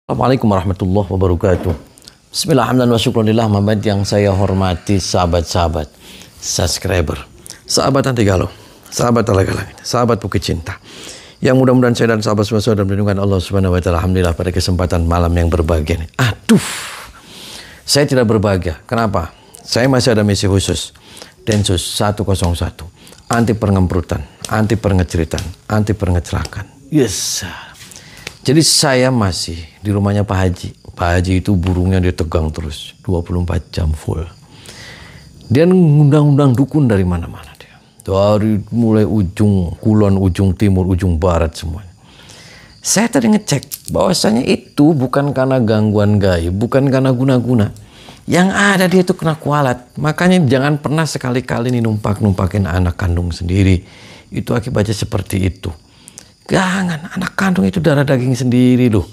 Assalamualaikum warahmatullahi wabarakatuh. Bismillahirrahmanirrahim wa syukurillah yang saya hormati sahabat-sahabat, subscriber, sahabat anti galau, sahabat ala-galang, sahabat bukit cinta. Yang mudah-mudahan saya dan sahabat semua dalam lindungan Allah Subhanahu wa taala. Alhamdulillah pada kesempatan malam yang berbahagia ini. Saya tidak berbahagia. Kenapa? Saya masih ada misi khusus. Densus 101. Anti pengemperutan, anti pengeceritan, anti pengecelakan. Yes. Jadi saya masih di rumahnya Pak Haji. Pak Haji itu burungnya dia tegang terus 24 jam full. Dia ngundang-undang dukun dari mana-mana dia. Dari mulai ujung kulon, ujung timur, ujung barat semuanya. Saya tadi ngecek bahwasanya itu bukan karena gangguan gaib, bukan karena guna-guna. Yang ada dia itu kena kualat. Makanya jangan pernah sekali-kali nih numpakin anak kandung sendiri. Itu akibatnya seperti itu. Jangan, anak kandung itu darah daging sendiri loh.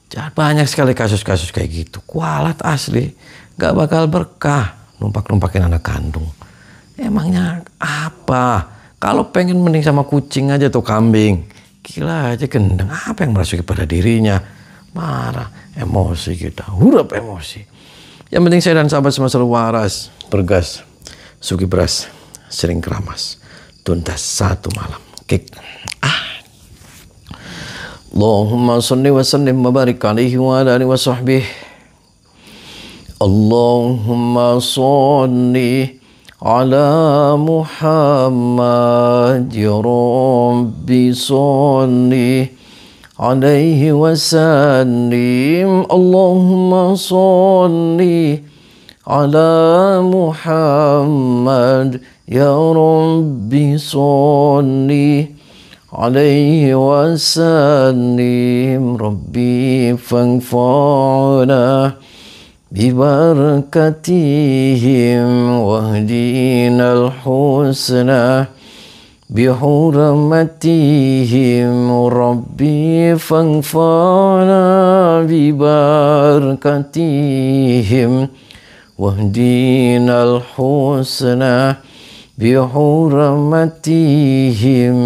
Banyak sekali kasus-kasus kayak gitu. Kualat asli, gak bakal berkah numpak-numpakin anak kandung. Emangnya apa? Kalau pengen mending sama kucing aja tuh kambing. Gila aja gendeng, apa yang merasuki pada dirinya? Marah, emosi kita, huruf emosi. Yang penting saya dan sahabat semua selalu waras, bergas, sugi beras, sering keramas, tuntas satu malam. Kick. Allahumma salli wa sallim wa barik alaihi wa ala alihi wa sahbihi. Allahumma salli ala Muhammad ya Rabbi salli alaihi wa sallim. Allahumma salli ala Muhammad ya Rabbi salli alaihi wasallim. Rabbi fanfa'na bibarakatihim wahdinal husna bihurmatihim. Rabbi fanfa'na bibarakatihim wahdinal husna bihurmatihim.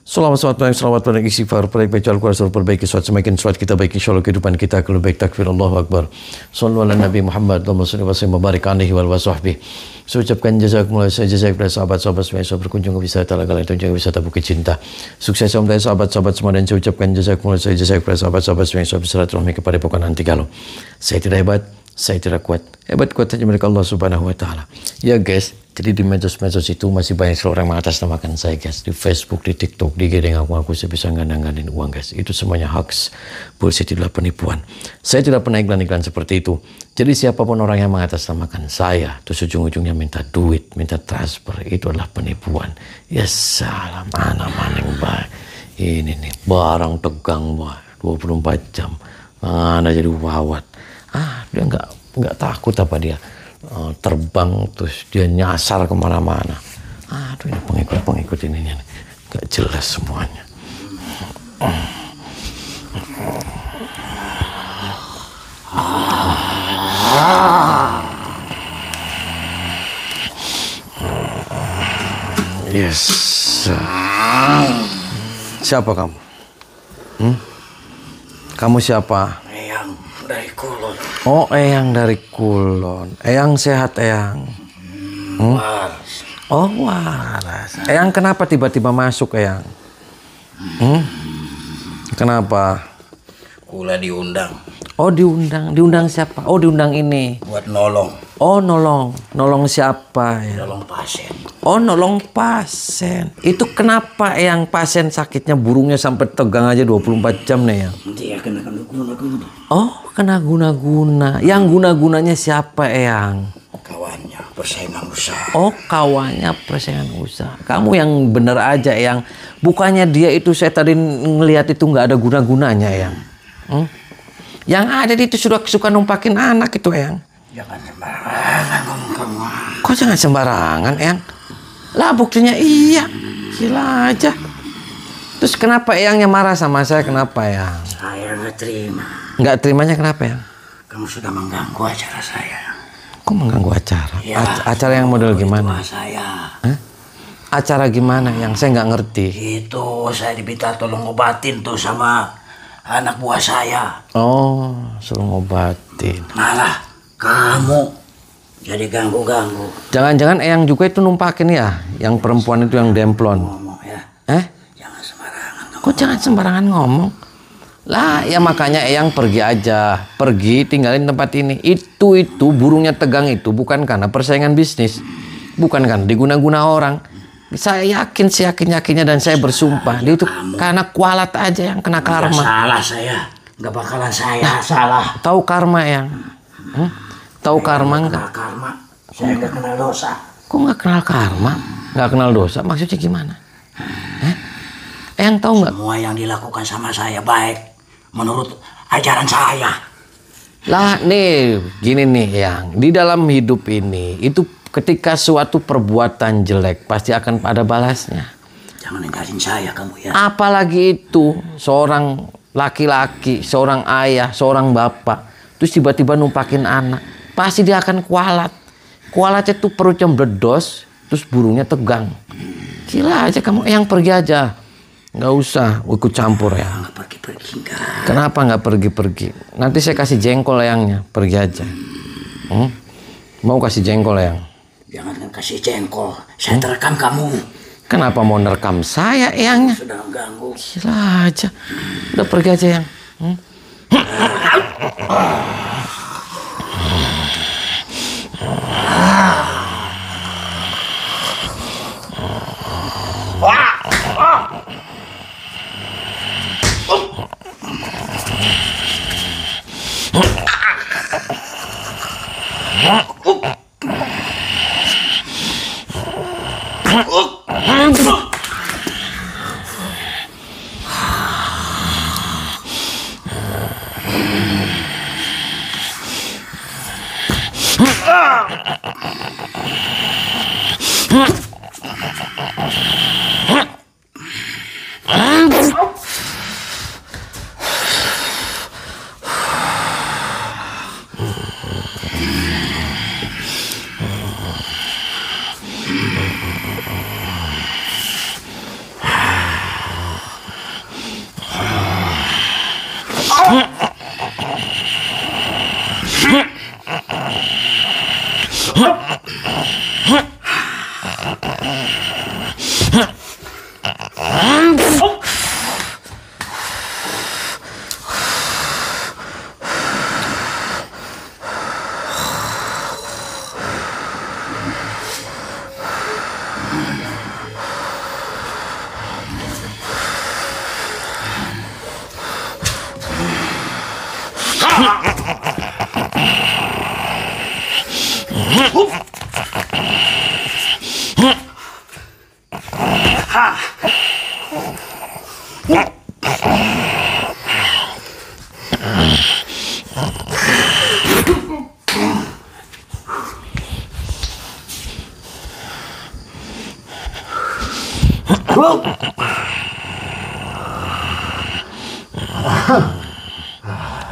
Salawat pada istighfar, perbaiki Al-Quran, perbaiki suat, semakin suat kita baik insyaallah kehidupan kita akan lebih baik. Takbir, Allahu Akbar. Sallu ala Nabi Muhammad, Allahumma salli wa sallim wa barik alaihi wa sahbihi. Saya ucapkan jazakumullah khairan, jazakumullah sahabat-sahabat semua yang berkunjung ke wisata Ala-Galang, kunjung ke wisata Bukit Cinta. Sukses untuk sahabat-sahabat semua dan saya ucapkan jazakumullah khairan, jazakumullah sahabat-sahabat semua yang bersilaturahmi kepada pokok anti galau. Saya tidak hebat, saya tidak kuat. Hebat kuat saja milik Allah Subhanahu wa taala. Ya guys, jadi di medsos-medsos itu masih banyak orang mengatasnamakan saya guys. Di Facebook, di TikTok, di GD ngaku-ngaku saya bisa ngandang-ngandang uang guys. Itu semuanya hoax, bullshit, itulah penipuan. Saya tidak pernah iklan-iklan seperti itu. Jadi siapapun orang yang mengatasnamakan saya, terus ujung-ujungnya minta duit, minta transfer, itu adalah penipuan. Ya salam, anak maning baik. Ini nih, barang tegang baik, 24 jam. Mana jadi wawat. Dia nggak takut apa dia terbang terus dia nyasar kemana-mana. Ini pengikut ini nggak jelas semuanya. Yes. Siapa kamu? Kamu siapa? Eyang dari Kulon. Oh, Eyang dari Kulon. Eyang sehat, Eyang? Waras. Oh, waras. Eyang kenapa tiba-tiba masuk, Eyang? Kenapa? Kula diundang. Oh, diundang. Diundang siapa? Oh, diundang ini. Buat nolong. Oh, nolong. Nolong siapa, ya? Nolong pasien. Oh, nolong pasien. Itu kenapa Eyang pasien sakitnya burungnya sampai tegang aja 24 jam nih, Eyang? Dia kena guna-guna. Oh, kena guna-guna. Yang guna-gunanya siapa, Eyang? Kawannya persaingan usaha. Oh, kawannya persaingan usaha. Kamu yang bener aja, Eyang. Bukannya dia itu saya tadi ngelihat itu nggak ada guna-gunanya, Eyang. Yang ada itu suka numpakin anak itu, Eyang. Jangan sembarangan ngomong kamu. Kok jangan sembarangan, Eyang? Lah buktinya iya. Gila aja. Terus kenapa Eyangnya marah sama saya? Kenapa, Eyang? Saya nggak terima. Nggak terimanya kenapa, Eyang? Kamu sudah mengganggu acara saya. Kok mengganggu acara? Ya, Acara yang model gimana? Saya. Acara gimana yang saya nggak ngerti? Itu saya diminta tolong obatin tuh sama anak buah saya. Oh, suruh ngobatin. Malah kamu jadi ganggu-ganggu. Jangan-jangan Eyang juga itu numpakin ya, yang perempuan itu yang demplon. Ngomong ya. Jangan sembarangan. Kok jangan sembarangan ngomong? Lah, ya makanya Eyang pergi aja. Pergi, tinggalin tempat ini. Itu burungnya tegang itu bukan karena persaingan bisnis. Bukan kan diguna-guna orang. Saya yakin, seyakin-yakinnya dan saya bersumpah. Dia itu karena kualat aja yang kena karma. Salah saya. Nggak bakalan saya salah. Tahu karma Eyang? Tahu karma enggak? Karma. Saya nggak kenal dosa. Kok nggak kenal karma? Nggak kenal dosa? Maksudnya gimana? Eyang tahu nggak? Semua yang dilakukan sama saya baik. Menurut ajaran saya. Lah nih, gini nih Eyang. Di dalam hidup ini, itu ketika suatu perbuatan jelek, pasti akan ada balasnya. Jangan ninggalin saya kamu ya. Apalagi itu, seorang laki-laki, seorang ayah, seorang bapak. Terus tiba-tiba numpakin anak. Pasti dia akan kualat. Kualatnya tuh perutnya meledos, terus burungnya tegang. Gila aja kamu, Eyang pergi aja. Nggak usah ikut campur ya. Nggak pergi-pergi enggak. Kenapa nggak pergi-pergi? Nanti saya kasih jengkol Eyangnya. Pergi aja. Mau kasih jengkol Eyang? Jangan kasih jengkol. Saya terekam kamu. Kenapa mau nerekam saya Eyangnya? Sudah mengganggu. Gila aja. Udah pergi aja Eyang.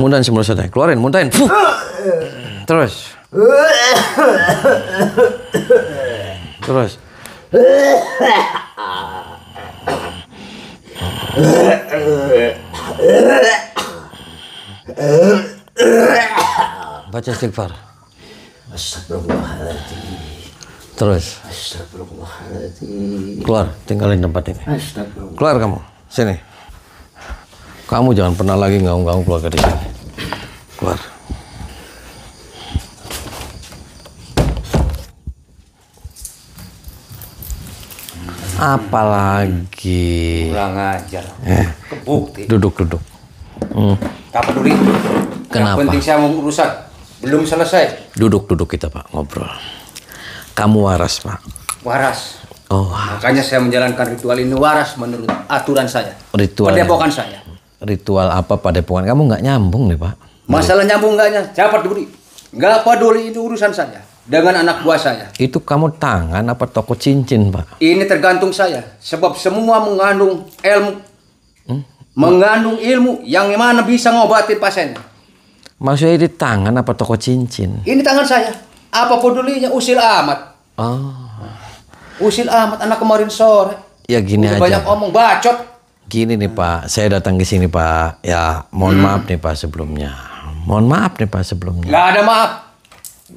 Muntahin semua saja, keluarin, muntahin. Terus. Terus. Baca istighfar. Astagfirullahaladzim. Terus. Astagfirullahaladzim. Keluar, tinggalin tempat ini. Astagfirullah. Keluar kamu, sini. Kamu jangan pernah lagi ngaung-ngaung keluar dari sini. Keluar. Apalagi. Kurang ajar. Kebukti. Duduk. Tak peduli. Kenapa? Yang penting saya mau urusan. Belum selesai. Duduk kita Pak, ngobrol. Kamu waras Pak. Waras. Oh, Makanya saya menjalankan ritual ini waras menurut aturan saya. Ritual. Padepokan saya. Ritual apa padepokan? Kamu nggak nyambung nih Pak. Masalah nyambung enggaknya, siapa peduli? Nggak peduli, itu urusan saya. Dengan anak buah saya. Itu kamu tangan apa toko cincin Pak? Ini tergantung saya. Sebab semua mengandung ilmu. Mengandung ilmu yang mana bisa ngobatin pasiennya. Maksudnya di tangan apa toko cincin? Ini tangan saya. Apa pedulinya? Usil amat. Oh. Usil amat anak kemarin sore. Ya gini Udah aja. banyak Pak. omong bacot. Gini nih Pak, saya datang ke sini Pak. Ya, mohon maaf nih Pak sebelumnya. Mohon maaf nih Pak sebelumnya. Nggak ada maaf.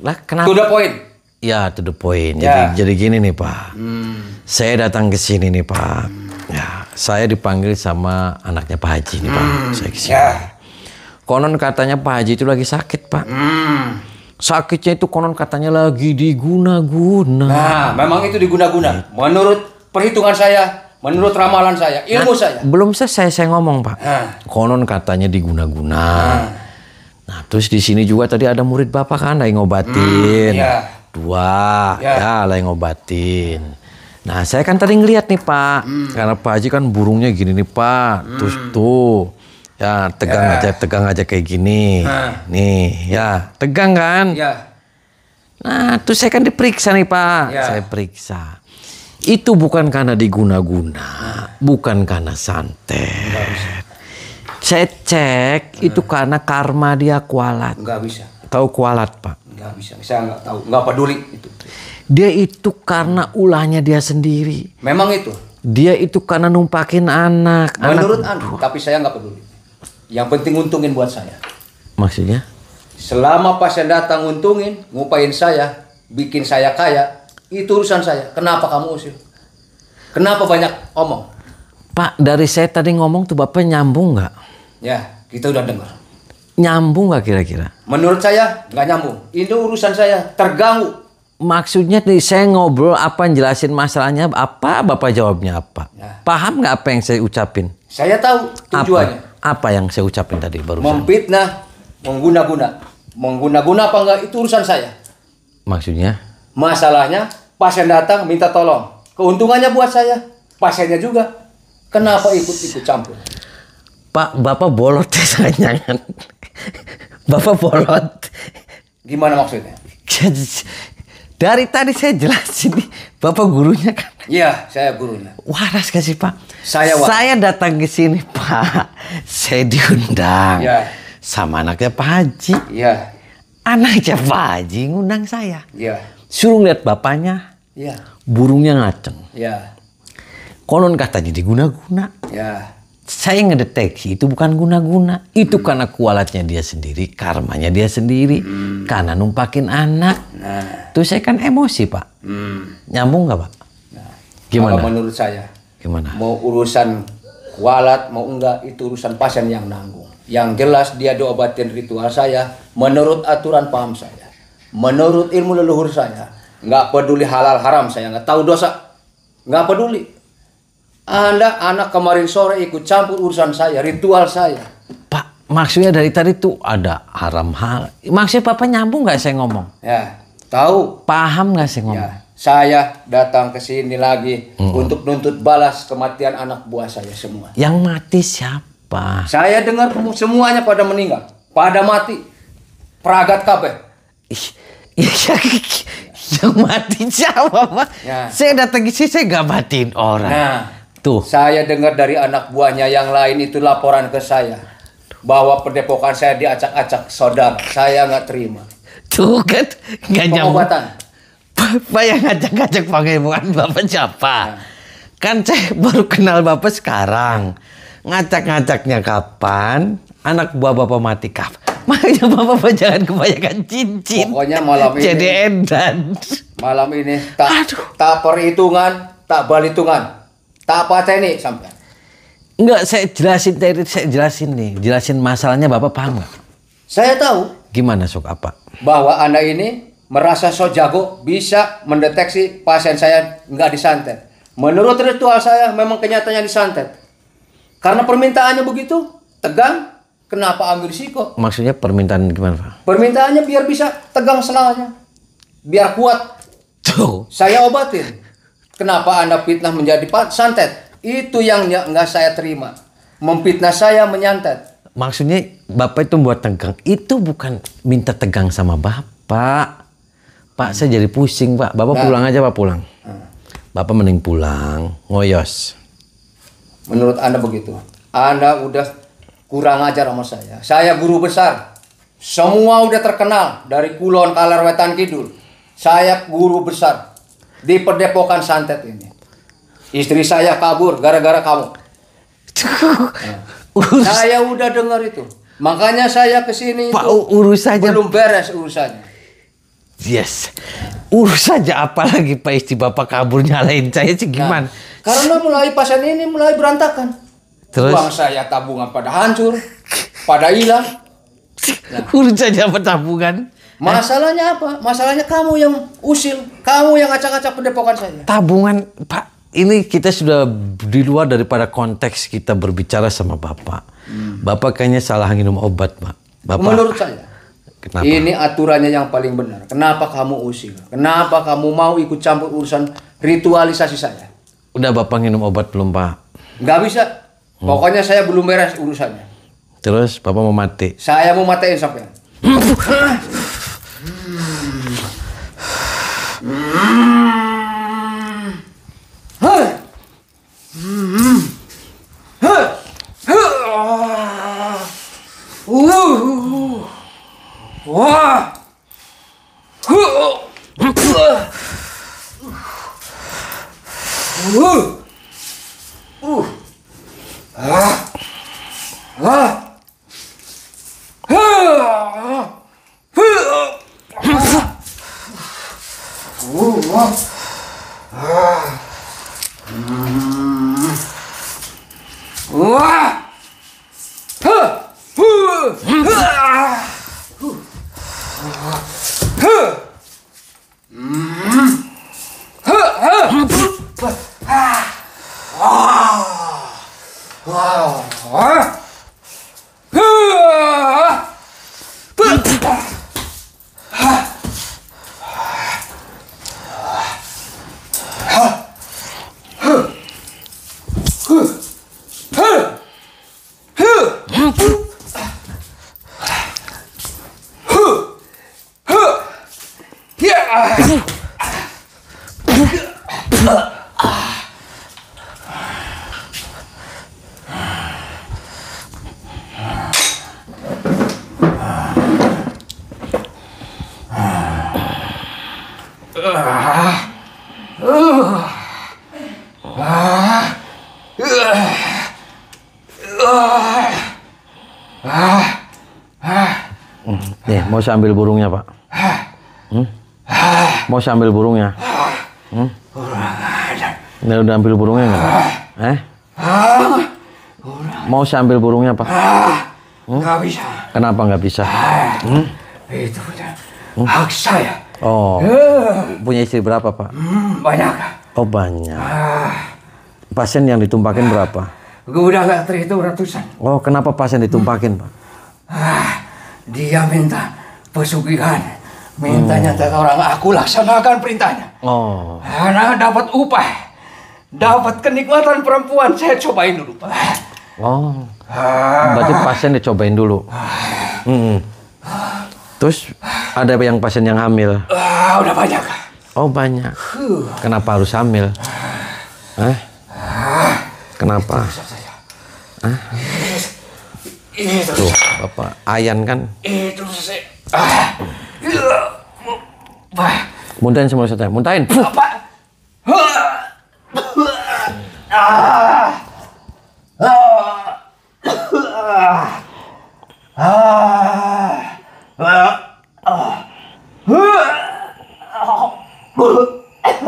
Lah kenapa? To the point. Ya, to the point. Ya. Jadi gini nih Pak. Saya datang ke sini nih Pak. Ya, saya dipanggil sama anaknya Pak Haji nih Pak. Saya ke sini. Ya. Konon katanya Pak Haji itu lagi sakit Pak. Sakitnya itu konon katanya lagi diguna-guna. Nah, memang itu diguna-guna. Menurut perhitungan saya, menurut ramalan saya, ilmu saya. Belum selesai saya ngomong Pak. Konon katanya diguna-guna. Nah, terus di sini juga tadi ada murid Bapak kan yang ngobatin. Ya. 2, ya lah yang ngobatin. Nah, saya kan tadi ngeliat nih Pak. Karena Pak Haji kan burungnya gini nih Pak. Terus tuh. Ya, tegang aja kayak gini. Nih, ya, tegang kan? Ya. Nah, terus saya kan diperiksa nih Pak. Ya. Saya periksa. Itu bukan karena diguna-guna, bukan karena santet. Saya cek itu karena karma dia kualat. Nggak bisa. Tahu kualat Pak? Nggak bisa. Saya nggak tahu. Nggak peduli itu. Dia itu karena ulahnya dia sendiri. Memang itu. Dia itu karena numpakin anak. Menurut Anda, tapi saya nggak peduli. Yang penting untungin buat saya. Maksudnya? Selama pasien datang untungin, ngupain saya, bikin saya kaya, itu urusan saya. Kenapa kamu usir? Kenapa banyak omong? Pak, dari saya tadi ngomong tuh Bapak nyambung nggak? Ya, kita udah dengar. Nyambung nggak kira-kira? Menurut saya nggak nyambung. Ini urusan saya, terganggu. Maksudnya nih saya ngobrol apa jelasin masalahnya apa, Bapak jawabnya apa? Ya. Paham nggak apa yang saya ucapin? Saya tahu tujuannya. Apa yang saya ucapin tadi barusan? Memfitnah, mengguna-guna. Mengguna-guna apa enggak itu urusan saya. Maksudnya? Masalahnya pasien datang minta tolong. Keuntungannya buat saya, pasiennya juga. Kenapa ikut-ikut campur? Pak, Bapak bolot saya kan? Bapak bolot. Gimana maksudnya? Dari tadi saya jelasin nih, Bapak gurunya kan? Iya, saya gurunya. Waras gak sih Pak? Saya waras. Saya datang ke sini Pak, saya diundang Ya. sama anaknya Pak Haji. Iya, Anaknya Pak Haji ngundang saya. iya, Suruh lihat bapaknya, iya, burungnya ngaceng. iya, Konon katanya diguna-guna. iya. Saya ngedeteksi itu bukan guna-guna. Itu karena kualatnya dia sendiri, karmanya dia sendiri. Karena numpakin anak. Nah, Tuh saya kan emosi Pak. Nyambung nggak Pak? Gimana? kalau menurut saya, Gimana? mau urusan kualat, mau enggak, itu urusan pasien yang nanggung. Yang jelas dia diobatin ritual saya, menurut aturan paham saya. Menurut ilmu leluhur saya. Nggak peduli halal haram, saya nggak tahu dosa. Nggak peduli. Anda anak kemarin sore ikut campur urusan saya, ritual saya. Pak, maksudnya dari tadi tuh ada haram hal. Maksudnya Bapak nyambung nggak saya ngomong? Ya, tahu. Paham nggak saya ngomong? Ya, saya datang ke sini lagi untuk nuntut balas kematian anak buah saya semua. Yang mati siapa? Saya dengar semuanya pada meninggal, pada mati. Peragat kabeh. Yang mati siapa Pak? Ya. Saya datang ke sini saya nggak matiin orang. Nah, Tuh. saya dengar dari anak buahnya yang lain itu laporan ke saya bahwa pendepokan saya diacak-acak saudara. Saya nggak terima. Tuh kan nggak nyambung. Pengobatan. Bapak yang ngajak-ngajak pengemuan Bapak siapa? Kan saya baru kenal Bapak sekarang. Ngajak-ngajaknya kapan? Anak buah Bapak mati kapan? Makanya Bapak jangan kebanyakan cincin. Pokoknya malam ini. Jadi edan. Malam ini tak perhitungan, tak balitungan, tak pateni sampai. Enggak, saya jelasin nih. Jelasin masalahnya Bapak paham nggak? Saya tahu Gimana sok apa? bahwa Anda ini merasa so jago bisa mendeteksi pasien saya nggak disantet. Menurut ritual saya memang kenyataannya disantet. Karena permintaannya begitu, tegang, kenapa ambil risiko? Maksudnya permintaan gimana Pak? Permintaannya biar bisa tegang selamanya. Biar kuat. Tuh. Saya obatin. Kenapa Anda fitnah menjadi santet? Itu yang nggak saya terima. Memfitnah saya menyantet. Maksudnya Bapak itu buat tegang. Itu bukan minta tegang sama Bapak. Pak, saya jadi pusing Pak. Bapak pulang aja Pak, pulang. Bapak mending pulang, ngoyos. Menurut Anda begitu? Anda udah kurang ajar sama saya. Saya guru besar. Semua udah terkenal dari Kulon Kaler Wetan Kidul. Saya guru besar di Padepokan Santet ini. Istri saya kabur gara-gara kamu. Saya udah dengar itu. Makanya saya kesini Pak, itu urus saja. belum beres urusannya. Yes. Urus saja, apalagi Pak, istri Bapak kabur nyalain saya sih gimana? Karena mulai pasien ini mulai berantakan. Terus? Uang saya tabungan pada hancur, pada hilang. Urus saja apa tabungan? Masalahnya apa? Masalahnya kamu yang usil, kamu yang acak-acak pendepokan saya. Tabungan, Pak, ini kita sudah di luar daripada konteks kita berbicara sama Bapak. Bapak kayaknya salah minum obat, Pak. Bapak, Menurut saya, kenapa? ini aturannya yang paling benar. Kenapa kamu usil? Kenapa kamu mau ikut campur urusan ritualisasi saya? Udah Bapak minum obat belum, Pak? Nggak bisa. Pokoknya saya belum beres urusannya. Terus Bapak mau mati? Saya mau matiin sampean. Nih, mau saya ambil burungnya, Pak? Mau saya ambil burungnya? Ini udah ambil burungnya nggak? Mau saya ambil burungnya, Pak? Nggak bisa. Kenapa nggak bisa? Itu hak saya. Oh, punya istri berapa, Pak? Banyak. Oh, banyak. Pasien yang ditumpakin berapa? Udah nggak terhitung ratusan. Oh, kenapa pasien ditumpakin, Pak? Dia minta pesugihan. Mintanya ke orang, aku laksanakan perintahnya. Oh. Karena dapat upah. Dapat kenikmatan perempuan. Saya cobain dulu, Pak. Oh. Berarti pasien dicobain dulu. Terus ada yang pasien yang hamil? Udah banyak. Oh, banyak. Kenapa harus hamil? Kenapa? Itu Tuh, Bapak Ayan kan? itu saya. Muntahin semua saya. Muntahin. Apa?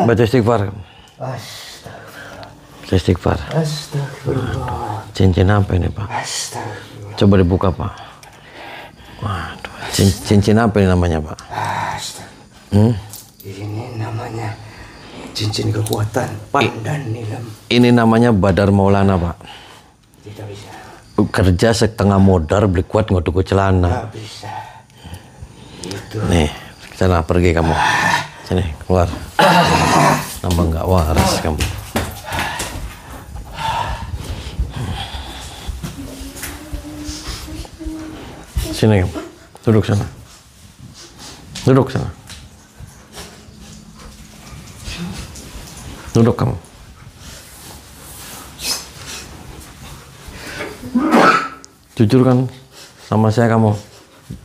Baca istighfar. Baca istighfar. Astagfirullah. Cincin apa ini, Pak? Astagfirullah. Coba dibuka, Pak. Waduh, cincin apa ini namanya, Pak? Ini namanya cincin kekuatan pandan nilam. Ini namanya Badar Maulana, Pak. Tidak bisa. Kerja setengah modar, beli kuat nggak tuku celana. Tidak bisa. Itu. Nih, sana pergi kamu. Sini, keluar. Nambah nggak waras kamu. Sini kamu. Duduk sana. Duduk sana. Duduk kamu. Jujur kan sama saya kamu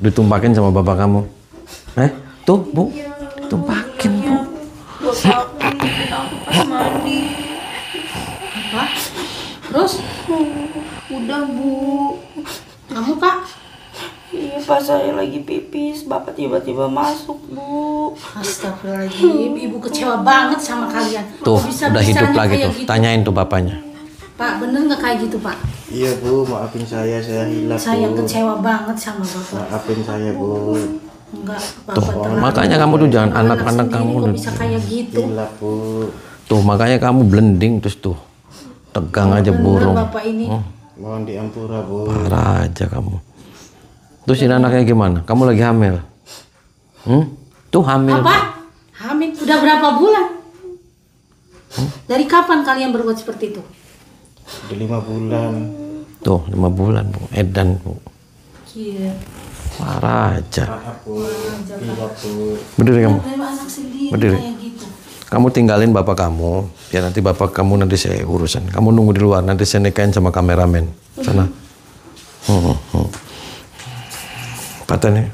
ditumpakin sama bapak kamu. Tuh, Bu. Ditumpakin, Bu. Bapak bikin aku pas mandi. Apa? Terus? Udah, Bu. Kamu, Kak? Iya, pas saya lagi pipis, Bapak tiba-tiba masuk, Bu. Astagfirullahaladzim, Ibu kecewa banget sama kalian. Tuh, Bisa udah hidup lagi tuh. gitu? Tanyain tuh bapaknya. Pak, bener nggak kayak gitu, Pak? Iya Bu, maafin saya hilaf Saya Bu. kecewa banget sama Bapak. Maafin saya Bu. Enggak, Tuh, Bapak tenang. makanya kamu tuh jangan anak-anak sendiri kamu kok bisa kayak gitu. Hilaf Bu. Tuh, makanya kamu blending terus tuh. Tegang aja Bener, burung. Bapak ini. Mohon diampura Bu. Parah aja kamu. Terus ini anaknya gimana? Kamu lagi hamil? Tuh hamil. Apa? Hamil? Udah berapa bulan? Dari kapan kalian berbuat seperti itu? Udah 5 bulan. Tuh 5 bulan Bu. Edan Bu. Iya. Parah aja. Maaf Bu. Hilaf Bu. Berdiri kamu. Dari anak sendiri Berdiri. kayak gitu. Kamu tinggalin bapak kamu. Ya nanti bapak kamu nanti saya urusan. Kamu nunggu di luar. Nanti saya nikahin sama kameramen. Sana. Patah nih.